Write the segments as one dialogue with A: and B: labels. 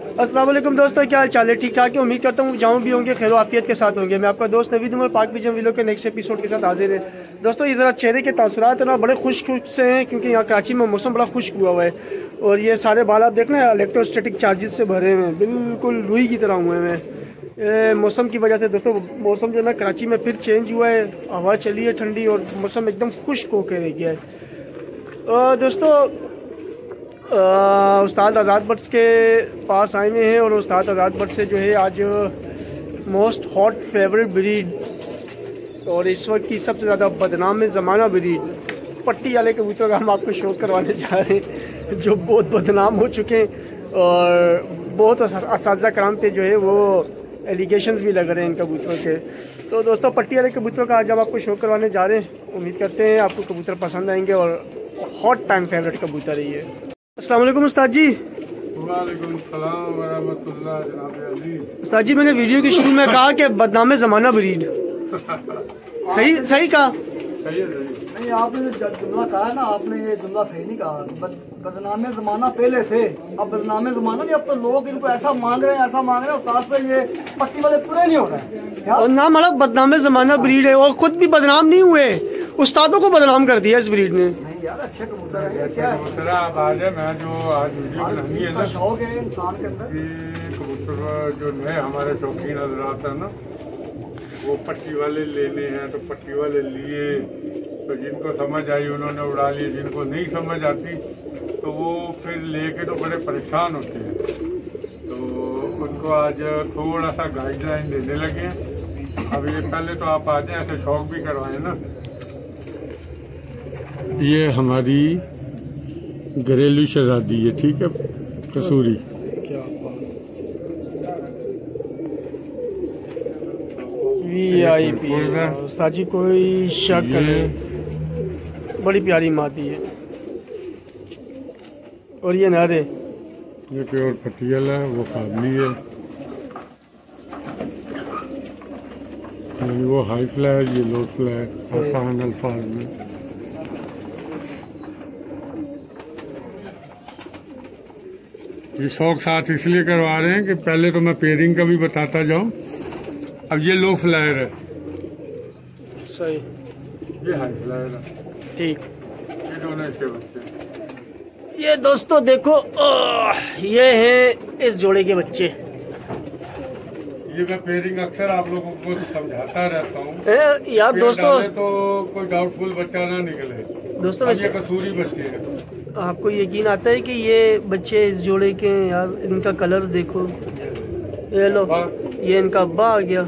A: अस्सलाम वालेकुम दोस्तों, क्या हाल चाल है? ठीक ठाक है। उम्मीद करता हूँ जहाँ भी होंगे खैर आफियत के साथ होंगे। मैं आपका दोस्त नवीद उमर पाक बिजम विलो के नेक्स्ट एपिसोड के साथ हाजिर है। दोस्तों ये ज़रा चेहरे के तासुरात है ना बड़े खुश से हैं, क्योंकि यहाँ कराची में मौसम बड़ा खुश्क हुआ हुआ है और ये सारे बाल आप देख रहे हैं इलेक्ट्रोस्टैटिक चार्जेस से भरे हुए हैं, बिल्कुल रुई की तरह हुए हैं मौसम की वजह से। दोस्तों मौसम जो है ना कराची में फिर चेंज हुआ है, हवा चली है ठंडी और मौसम एकदम खुश्क होकर रह गया है। दोस्तों उस्ताद आज़ाद बट्स के पास आए हुए हैं और उस्ताद आज़ाद बट से जो है आज मोस्ट हॉट फेवरेट ब्रीड और इस वक्त की सबसे ज़्यादा बदनाम ज़माना ब्रीड पट्टी वाले कबूतर का हम आपको शो करवाने जा रहे हैं, जो बहुत बदनाम हो चुके हैं और बहुत असातिज़ा कराम पे जो है वो एलिगेशंस भी लग रहे हैं इन कबूतरों के। तो दोस्तों पट्टी वाले कबूतरों का आज हम आपको शो करवाने जा रहे हैं। उम्मीद करते हैं आपको कबूतर पसंद आएंगे और हॉट टाइम फेवरेट कबूतर है ये। अस्सलाम वालेकुम उस्ताद जी।
B: वालेकुम सलाम व रहमतुल्लाह जनाब अली।
A: उस्ताद जी मैंने वीडियो के शुरू में कहा कि बदनाम ज़माना ब्रीड सही कहा?
B: सही है, सही।
C: नहीं, आपने जो जुमला कहा है ना, आपने ये जुमला सही नहीं कहा। बदनाम ज़माना पहले थे, अब बदनाम ज़माना नहीं। अब तो लोग इनको ऐसा मांग रहे हैं, ऐसा मांग रहे हैं, उस्ताद से ये पट्टी वाले पूरे नहीं हो रहे हैं।
A: और ना मतलब बदनाम ज़माना ब्रीड है और खुद भी बदनाम नहीं हुए, उस्तादों को बदनाम कर दिया इस ब्रीड ने।
C: नहीं यार, अच्छे कबूतर है। क्या
B: कबूतर आप आज है, मैं जो आज वीडियो बनानी है ना,
C: शौक है इंसान के अंदर।
B: कि कबूतर जो नए हमारे शौकीन हजरात है ना, वो पट्टी वाले लेने हैं तो पट्टी वाले लिए, तो जिनको समझ आई उन्होंने उड़ा लिए, जिनको नहीं समझ आती तो वो फिर लेके तो बड़े परेशान होते हैं। तो उनको आज थोड़ा सा गाइडलाइन देने लगे हैं। अब ये पहले तो आप आ जाए, ऐसे शौक भी करवाएं ना। ये हमारी घरेलू शहजादी है, ठीक है, कसूरी।
A: VIP साजी कोई शक नहीं, बड़ी प्यारी मादी है। और ये नारे
B: ये प्योर पटियाला है, वो काबली है, यानी वो हाई फ्लाई, ये लो फ्लाई, आसान अल्फाज में। ये शौक साथ इसलिए करवा रहे हैं कि पहले तो मैं पेयरिंग का भी बताता जाऊं। अब ये लो फ्लायर है,
A: सही,
B: ये हाई फ्लायर है,
A: ठीक।
B: ये दोनों इसके बच्चे हैं।
A: ये दोस्तों देखो ये है इस जोड़े के बच्चे।
B: ये मैं पेयरिंग अक्सर आप लोगों को समझाता रहता हूँ
A: यार दोस्तों,
B: तो कोई डाउटफुल बच्चा ना निकले।
A: दोस्तों वैसे
B: कसूरी बच्चे हैं,
A: आपको यकीन आता है कि ये बच्चे इस जोड़े के हैं? यार इनका कलर देखो, ये लो, ये इनका अब्बा आ गया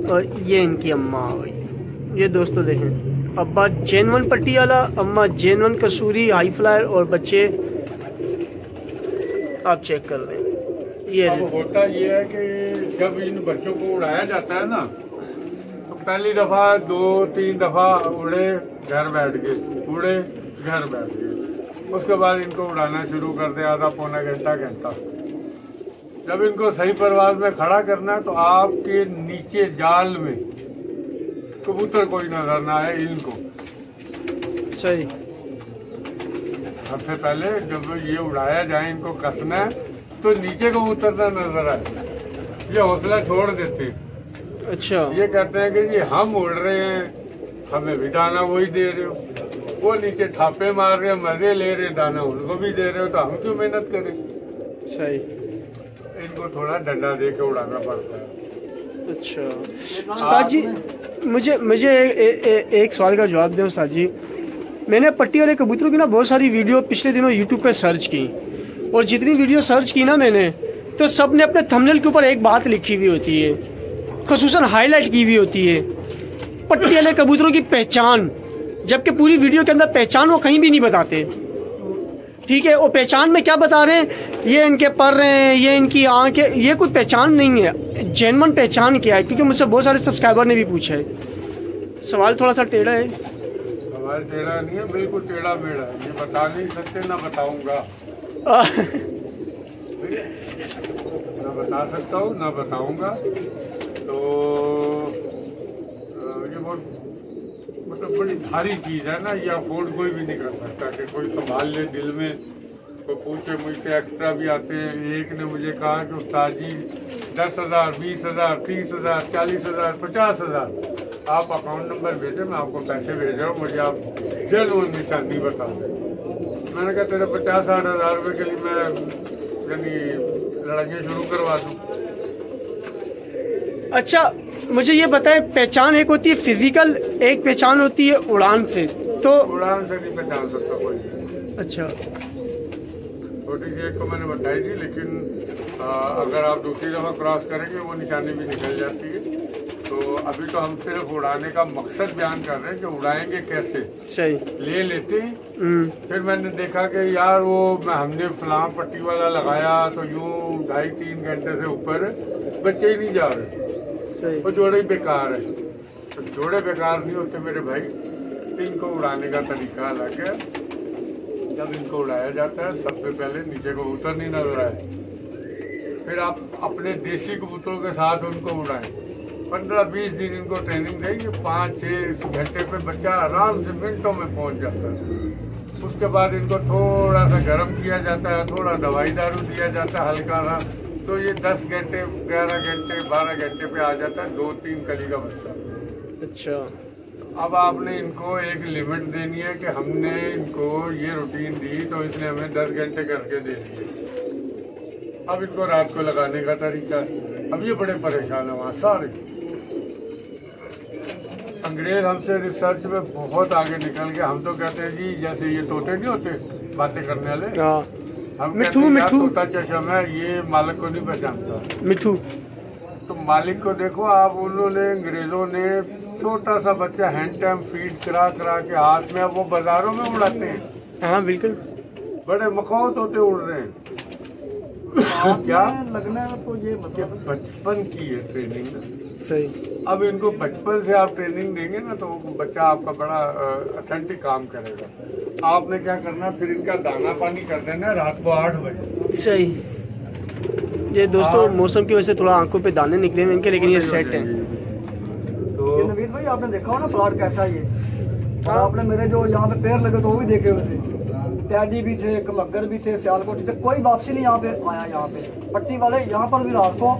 A: और ये इनकी अम्मा आ गई। ये दोस्तों देखें, अब्बा जेनवन पट्टी वाला, अम्मा जेनवन कसूरी हाई फ्लायर और बच्चे आप चेक कर लें। ये
B: होता ये है कि जब इन बच्चों को उड़ाया जाता है ना, तो पहली दफा 2-3 दफा उड़े, घर बैठ गए, उड़े, घर बैठ गए। उसके बाद इनको उड़ाना शुरू कर दे, आधा पौना घंटा। जब इनको सही परवाज में खड़ा करना है तो आपके नीचे जाल में कबूतर कोई नजर ना आए इनको।
A: सही।
B: सबसे पहले जब ये उड़ाया जाए, इनको कसना है तो नीचे को उतरना नजर आए, ये हौसला छोड़ देते हैं।
A: अच्छा,
B: ये कहते हैं कि ये हम उड़ रहे हैं, हमें भी दाना वही दे रहे हो। वो नीचे थापे मार रहे हैं, मजे ले रहे हैं, दाना उनको भी दे रहे हो, तो हम क्यों मेहनत करें?
A: सही।
B: इनको थोड़ा डंडा दे के उड़ाना पड़ता है।
A: अच्छा उस्ताद जी, मुझे एक सवाल का जवाब दें उस्ताद जी। मैंने पट्टी वाले कबूतरों की ना बहुत सारी वीडियो पिछले दिनों यूट्यूब पे सर्च की और जितनी वीडियो सर्च की ना मैंने, तो सब ने अपने थंबनेल के ऊपर एक बात लिखी हुई होती है, खुसूसन हाईलाइट की हुई होती है, पट्टी वाले कबूतरों की पहचान, जबकि पूरी वीडियो के अंदर पहचान वो कहीं भी नहीं बताते। ठीक है, वो पहचान में क्या बता रहे हैं, ये इनके पर हैं, ये इनकी आंखें, ये कोई पहचान नहीं है। जेन्युइन पहचान क्या है? क्योंकि मुझसे बहुत सारे सब्सक्राइबर ने भी पूछा है। सवाल थोड़ा सा टेढ़ा है।
B: सवाल टेढ़ा नहीं है, बिल्कुल टेढ़ा मेढ़ा है। ये बता नहीं सकते, ना बताऊंगा। ना बता सकता हूँ, ना बताऊंगा। तो ये बहुत मतलब बड़ी भारी चीज़ है ना, ये अफोर्ड कोई भी नहीं कर सकता कि कोई संभाल ले दिल में तो पूछे मुझसे एक्स्ट्रा भी आते हैं। एक ने मुझे कहा कि उस्ताद जी 10,000, 20,000, 30,000, 40,000, 50,000 आप अकाउंट नंबर भेजें, मैं आपको पैसे भेज रहा हूँ, मुझे आप जेन्युइन निशानी बता दें। मैंने कहा तेरे 50-60 हज़ार रुपये के लिए मैं यानी लड़ाइयाँ शुरू करवा दूँ।
A: अच्छा मुझे ये बताएं, पहचान एक होती है फिजिकल, एक पहचान होती है उड़ान से, तो
B: उड़ान से नहीं पहचान सकता कोई।
A: अच्छा
B: छोटी सी एक को मैंने बताई थी, लेकिन अगर आप दूसरी दफ़ा क्रॉस करेंगे वो निशानी भी निकल जाती है। तो अभी तो हम सिर्फ उड़ाने का मकसद बयान कर रहे हैं कि उड़ाएंगे कैसे।
A: सही
B: ले लेते हैं। फिर मैंने देखा कि यार वो हमने फलां पट्टी वाला लगाया तो यूँ 2.5-3 घंटे से ऊपर बच्चे ही नहीं जा रहे।
A: सही
B: वो जोड़े बेकार है। तो जोड़े बेकार नहीं होते मेरे भाई। इनको उड़ाने का तरीका अलग है। जब इनको उड़ाया जाता है सबसे पहले नीचे कबूतर नहीं नजर आए, फिर आप अपने देसी कबूतरों के साथ उनको उड़ाएं। 15-20 दिन इनको ट्रेनिंग देंगे, 5-6 घंटे पे बच्चा आराम से मिनटों में पहुंच जाता है। उसके बाद इनको थोड़ा सा गर्म किया जाता है, थोड़ा दवाई दारू दिया जाता है हल्का सा, तो ये 10 घंटे 11 घंटे 12 घंटे पे आ जाता है 2-3 कली का बच्चा।
A: अच्छा
B: अब आपने इनको एक लिमिट देनी है कि हमने इनको ये रूटीन दी तो इसने हमें 10 घंटे करके दे दिए। अब इनको रात को लगाने का तरीका है। अब ये बड़े परेशान है वहाँ सारे। अंग्रेज हमसे रिसर्च में बहुत आगे निकल गए। हम तो कहते हैं जी जैसे ये तोते नहीं होते बातें करने वाले, हम
A: मिठू
B: कहते हैं
A: मिठू
B: तोता चशम है, ये मालिक को नहीं पहचानता।
A: मिठू
B: तो मालिक को देखो आप, उन्होंने अंग्रेजों ने छोटा सा बच्चा हैंड टाइम फीड करा करा के हाथ में, अब वो बाजारों में उड़ाते हैं।
A: हाँ बिल्कुल,
B: बड़े मखौत होते उड़ रहे हैं। क्या
C: लगना है तो ये मतलब
B: बचपन की है ट्रेनिंग ना।
A: सही।
B: अब इनको बचपन से आप ट्रेनिंग देंगे ना तो बच्चा आपका बड़ा अथेंटिक काम करेगा। आपने क्या करना, फिर इनका दाना पानी कर देना रात को 8 बजे।
A: सही। ये दोस्तों मौसम की वजह से थोड़ा आंखों पे दाने निकले हैं इनके, लेकिन ये सेट हैं।
C: तो नवीद भाई आपने देखा हो ना प्लॉट कैसा है ये, और आपने मेरे जो यहाँ पे पेड़ लगे तो वो भी देखे हुए थे, टैडी भी थे, कमगर भी थे, सियालकोट थे, कोई वापसी नहीं यहाँ पे आया। यहाँ पे पट्टी वाले यहाँ पर भी रात को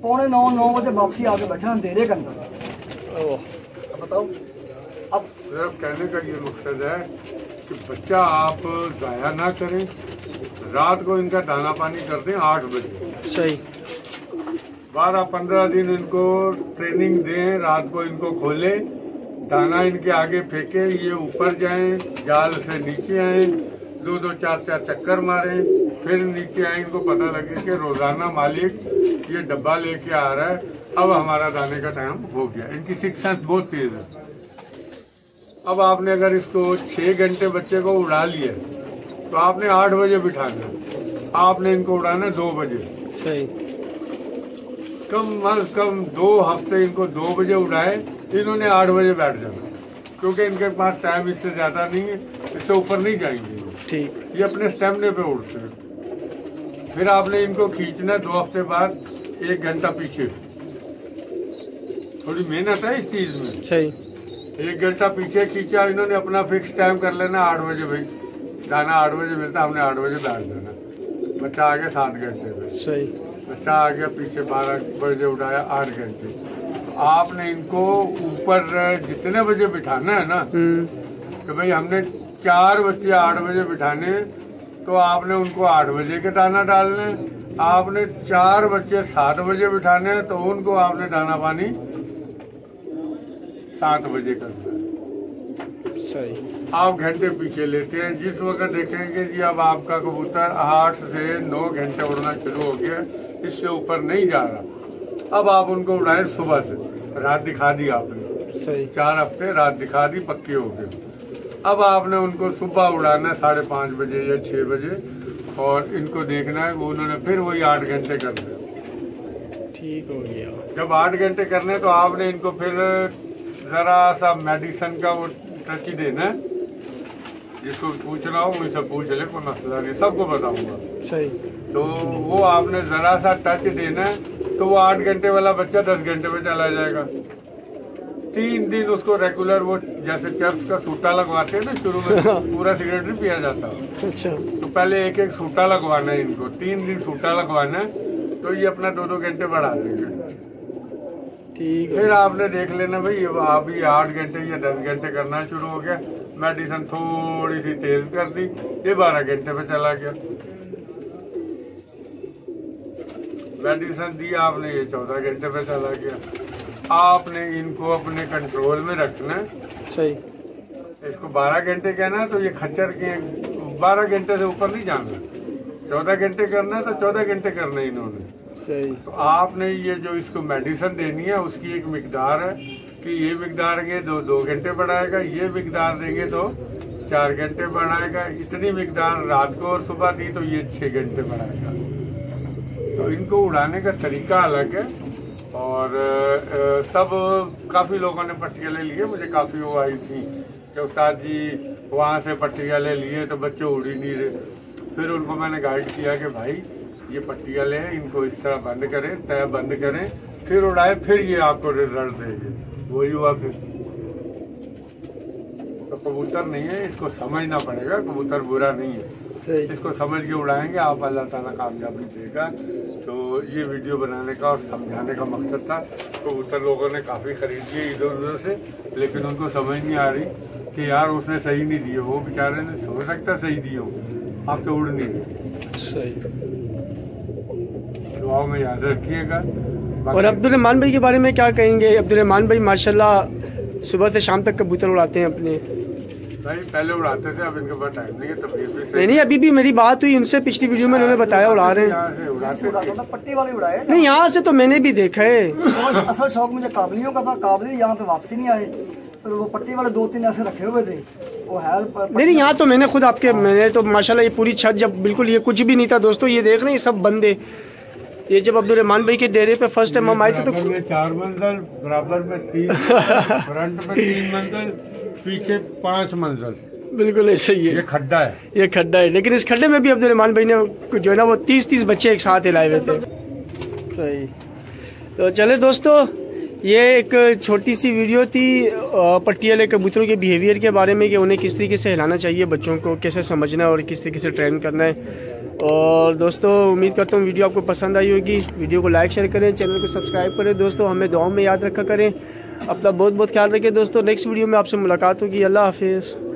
C: 8:45-9 बजे वापसी आके बैठे अंधेरे के अंदर। अब बताओ, अब
B: सिर्फ कहने का ये मकसद है कि बच्चा आप जाया ना करें, रात को इनका दाना पानी कर दें 8 बजे।
A: सही।
B: 12-15 दिन इनको ट्रेनिंग दें, रात को इनको खोलें, दाना इनके आगे फेंके, ये ऊपर जाएं, जाल से नीचे आएं, 2-2 4-4 चक्कर मारें, फिर नीचे आए। इनको पता लगे कि रोजाना मालिक ये डब्बा लेके आ रहा है, अब हमारा दाने का टाइम हो गया। इनकी सिक्स सेंस बहुत तेज है। अब आपने अगर इसको 6 घंटे बच्चे को उड़ा लिया तो आपने 8 बजे बिठाना, आपने इनको उड़ाना 2 बजे।
A: सही।
B: कम अज कम 2 हफ्ते इनको 2 बजे उड़ाए, इन्होंने 8 बजे बैठ जाना, क्योंकि इनके पास टाइम इससे ज्यादा नहीं है, इससे ऊपर नहीं जाएंगे।
A: ठीक।
B: ये अपने स्टेमिने पे उड़ते हैं। फिर आपने इनको खींचना 2 हफ्ते बाद 1 घंटा पीछे। थोड़ी मेहनत है इस चीज में।
A: सही।
B: 1 घंटा पीछे खींचा, इन्होंने अपना फिक्स टाइम कर लेना 8 बजे। भाई दाना 8 बजे मिलता, हमने 8 बजे बैठ जाना। बच्चा आ गया 7 घंटे में।
A: सही।
B: बच्चा आ गया पीछे 12 बजे उठाया 8 घंटे। आपने इनको ऊपर जितने बजे बिठाना है ना, तो भाई हमने 4 बच्चे 8 बजे बिठाने, तो आपने उनको 8 बजे के दाना डालने। आपने 4 बच्चे 7 बजे बिठाने, तो उनको आपने दाना पानी 7 बजे करना है।
A: सही।
B: आप घंटे पीछे लेते हैं। जिस वक्त देखेंगे जी अब आपका कबूतर 8 से 9 घंटे उड़ना शुरू हो गया, इससे ऊपर नहीं जा रहा, अब आप उनको उड़ाएं सुबह से। रात दिखा दी आपने।
A: सही।
B: 4 हफ्ते रात दिखा दी, पक्की हो गई। अब आपने उनको सुबह उड़ाना है 5:30 बजे या 6 बजे, और इनको देखना है वो उन्होंने फिर वही 8 घंटे करने।
A: ठीक हो गया।
B: जब 8 घंटे करने तो आपने इनको फिर जरा सा मेडिसिन का वो टच देना है। जिसको पूछना हो मुझसे पूछ ले, कोई मसला नहीं, सबको बताऊंगा।
A: सही।
B: तो वो आपने जरा सा टच देना है, तो वो 8 घंटे वाला बच्चा 10 घंटे में चला जाएगा। 3 दिन उसको रेगुलर वो जैसे चर्च का सूटा लगवाते हैं ना शुरू में, पूरा सिगरेट नहीं पिया जाता।
A: अच्छा।
B: तो पहले एक एक सूटा लगवाना है इनको, 3 दिन सूटा लगवाना है, तो ये अपना 2-2 घंटे बढ़ा देंगे।
A: ठीक है।
B: फिर आपने देख लेना भाई, अभी 8 घंटे या 10 घंटे करना शुरू हो गया, मेडिसिन थोड़ी सी तेज कर दी, ये 12 घंटे पे चला गया। मेडिसिन दी आपने, ये 14 घंटे पे चला गया। आपने इनको अपने कंट्रोल में रखना है।
A: सही।
B: इसको 12 घंटे कहना है तो ये खच्चर के 12 घंटे से ऊपर नहीं जाना। 14 घंटे करना है तो 14 घंटे करना है इन्होंने।
A: सही।
B: तो आपने ये जो इसको मेडिसिन देनी है उसकी एक मिकदार है कि ये मिकदार देंगे 2 घंटे बढ़ाएगा, ये मिकदार देंगे तो 4 घंटे बढ़ाएगा, इतनी मिकदार रात को और सुबह दी तो ये 6 घंटे बढ़ाएगा। तो इनको उड़ाने का तरीका अलग है। और सब काफ़ी लोगों ने पट्टियाँ ले लिए, मुझे काफ़ी वो आई थी कि उस्ताद जी वहाँ से पट्टियाँ ले लिए तो बच्चे उड़ ही नहीं रहे। फिर उनको मैंने गाइड किया कि भाई ये पट्टियाँ लें, इनको इस तरह बंद करें, तय बंद करें, फिर उड़ाए, फिर ये आपको रिजल्ट देंगे। वही हुआ फिर। तो कबूतर नहीं है, इसको समझना पड़ेगा, कबूतर बुरा नहीं है, इसको समझ के उड़ाएंगे आप, अल्लाह ताला कामयाबी देगा। तो ये वीडियो बनाने का और समझाने का मकसद था। कबूतर लोगों ने काफ़ी खरीद लिए इधर उधर से, लेकिन उनको समझ नहीं आ रही कि यार उसने सही नहीं दिए, वो बेचारे ने हो सकता सही दिए हो, आप तो उड़ नहीं गए।
A: सही।
B: दुआओं में याद रखिएगा।
A: और अब्दुर्रहमान भाई के बारे में क्या कहेंगे? अब्दुर्रहमान भाई माशाल्लाह सुबह से शाम तक कबूतर उड़ाते हैं अपने।
B: भाई पहले उड़ाते थे, अब इनके पास टाइम नहीं है, तबीयत भी सही
A: नहीं, अभी भी मेरी बात हुई उनसे पिछली वीडियो में, उन्होंने बताया उड़ा रहे हैं।
C: पट्टी वाले उड़ाए
A: नहीं, यहाँ से तो मैंने भी देखा है।
C: तो असल शौक मुझे काबलियों का था, काबली यहाँ पे वापसी नहीं आए, तो वो पट्टी वाले 2-3 ऐसे रखे हुए थे वो है।
A: नहीं, यहाँ तो मैंने खुद आपके, मैंने तो माशाल्लाह ये पूरी छत जब बिल्कुल ये कुछ भी नहीं था दोस्तों, ये देख रहे हैं सब बंदे। ये जब अब्दुर्रहमान भाई के डेरे पे फर्स्ट टाइम हम आए थे तो
B: 4 मंजिल, बराबर में 3, फ्रंट में 3 मंजिल, पीछे 5 मंजिल,
A: बिल्कुल ऐसे ही है।
B: ये खड्डा है,
A: ये खड्डा है, लेकिन इस खड्डे में भी अब्दुर्रहमान भाई ने जो है ना वो 30 बच्चे एक साथ हिलाए हुए थे। सही। तो चले दोस्तों, ये एक छोटी सी वीडियो थी पट्टी वाले कबूतरों के बिहेवियर के बारे में कि उन्हें किस तरीके से हिलाना चाहिए, बच्चों को कैसे समझना है और किस तरीके से ट्रेन करना है। और दोस्तों उम्मीद करता हूँ वीडियो आपको पसंद आई होगी। वीडियो को लाइक शेयर करें, चैनल को सब्सक्राइब करें दोस्तों, हमें दुआओं में याद रखा करें। अपना बहुत बहुत ख्याल रखें दोस्तों। नेक्स्ट वीडियो में आपसे मुलाकात होगी। अल्लाह हाफिज़।